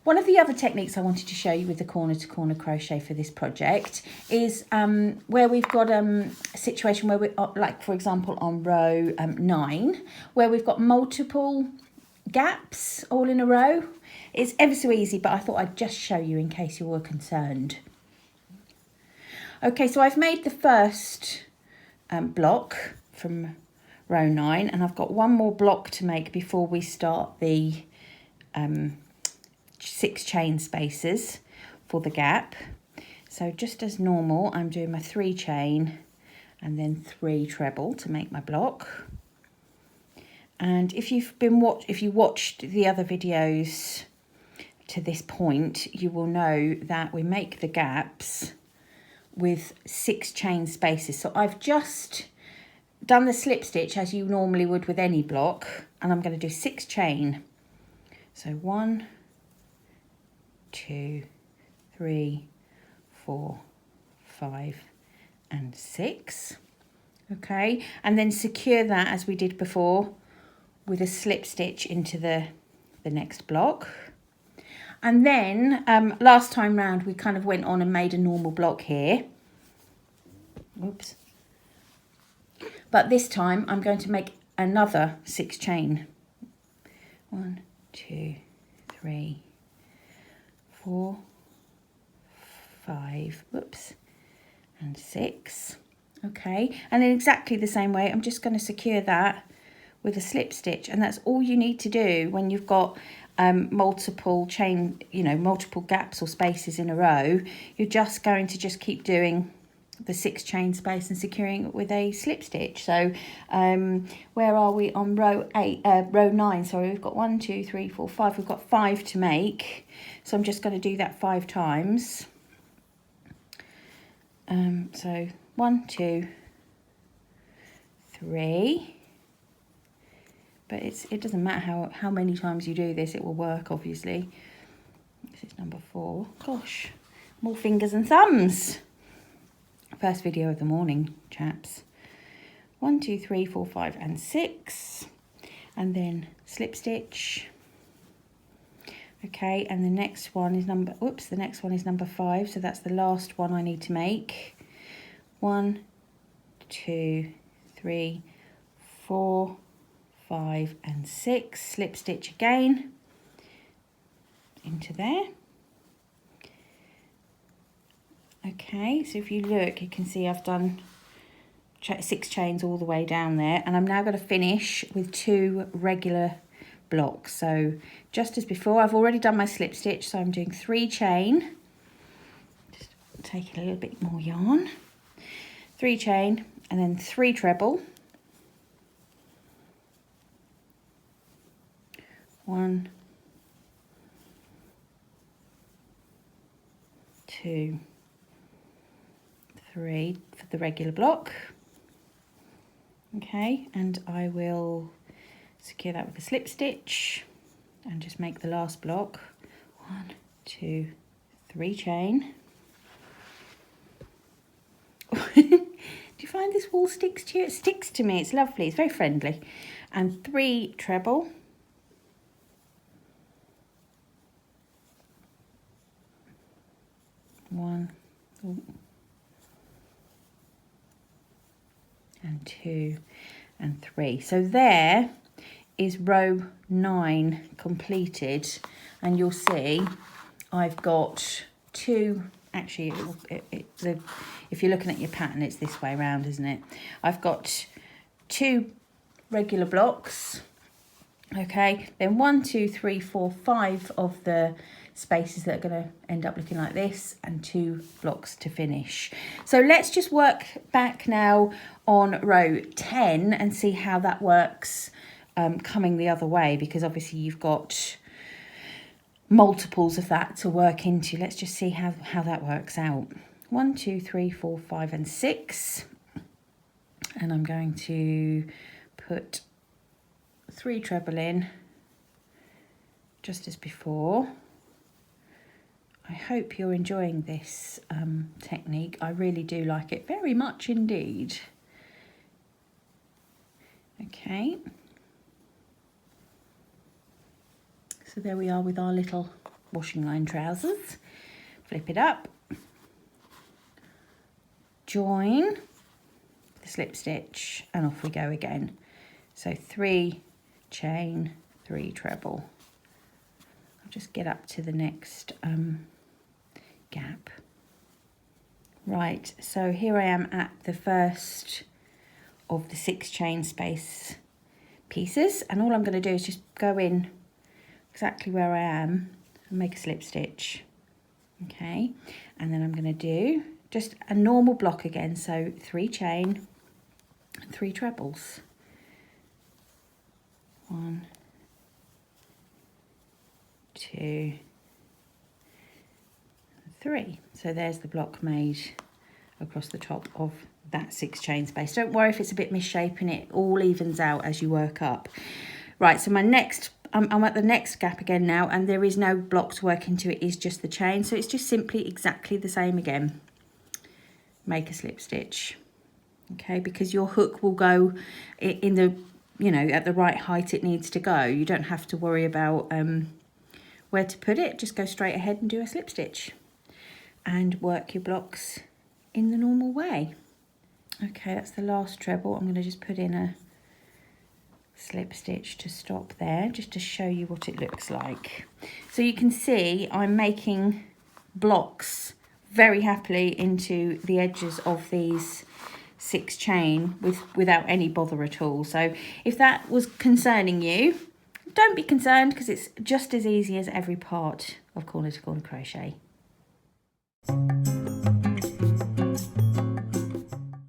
One of the other techniques I wanted to show you with the corner to corner crochet for this project is where we've got a situation where we, like for example on row 9, where we've got multiple gaps all in a row. It's ever so easy, but I thought I'd just show you in case you were concerned. Okay, so I've made the first block from row 9, and I've got one more block to make before we start the 6 chain spaces for the gap. So just as normal, I'm doing my 3 chain and then 3 treble to make my block. And if you watched the other videos to this point, you will know that we make the gaps with 6 chain spaces. So I've just done the slip stitch as you normally would with any block, and I'm going to do 6 chain. So 1, 2, 3, 4, 5 and 6. Okay, and then secure that as we did before with a slip stitch into the next block. And then last time round we kind of went on and made a normal block here. Oops. But this time I'm going to make another 6 chain. 1, 2, 3, 4, 5, whoops, and 6. Okay, and in exactly the same way, I'm just going to secure that with a slip stitch, and that's all you need to do when you've got multiple chain, multiple gaps or spaces in a row. You're just going to just keep doing the 6 chain space and securing it with a slip stitch. So where are we on row 9? Sorry, we've got 1, 2, 3, 4, 5. We've got 5 to make, so I'm just going to do that 5 times. So 1, 2, 3. But it doesn't matter how many times you do this, it will work, obviously. This is number 4. Gosh, more fingers and thumbs. First video of the morning, chaps. 1, 2, 3, 4, 5 and 6. And then slip stitch. Okay, and the next one is number 5, so that's the last one I need to make. 1, 2, 3, 4, 5 and 6, slip stitch again into there. Okay, so if you look, you can see I've done 6 chains all the way down there, and I'm now going to finish with 2 regular blocks. So just as before, I've already done my slip stitch, so I'm doing 3 chain, just taking a little bit more yarn, 3 chain and then 3 treble. 1, 2, 3 for the regular block. Okay, and I will secure that with a slip stitch and just make the last block. 1, 2, 3 chain. Do you find this wool sticks to you? It sticks to me, it's lovely, it's very friendly. And 3 treble. 1 and 2 and 3. So there is row 9 completed, and you'll see I've got 2. Actually, if you're looking at your pattern, it's this way around, isn't it? I've got 2 regular blocks. Okay, then 1, 2, 3, 4, 5 of the spaces that are going to end up looking like this, and 2 blocks to finish. So let's just work back now on row 10 and see how that works coming the other way, because obviously you've got multiples of that to work into. Let's just see how that works out. 1, 2, 3, 4, 5 and 6, and I'm going to put 3 treble in just as before. I hope you're enjoying this technique. I really do like it very much indeed. Okay. So there we are with our little washing line trousers. Flip it up, join the slip stitch, and off we go again. So 3 chain, 3 treble. I'll just get up to the next gap. Right, so here I am at the first of the 6 chain space pieces, and all I'm going to do is just go in exactly where I am and make a slip stitch. Okay, and then I'm going to do just a normal block again, so 3 chain and 3 trebles. 1, 2, 3. So there's the block made across the top of that 6 chain space. Don't worry if it's a bit misshapen, it all evens out as you work up. Right, so my next, I'm at the next gap again now, and there is no block to work into, it is just the chain. So it's just simply exactly the same again. Make a slip stitch, okay, because your hook will go in the, you know, at the right height it needs to go. You don't have to worry about where to put it, just go straight ahead and do a slip stitch and work your blocks in the normal way. Okay, that's the last treble. I'm going to just put in a slip stitch to stop there, just to show you what it looks like. So you can see I'm making blocks very happily into the edges of these 6 chain without any bother at all. So if that was concerning you, don't be concerned, because it's just as easy as every part of corner to corner crochet.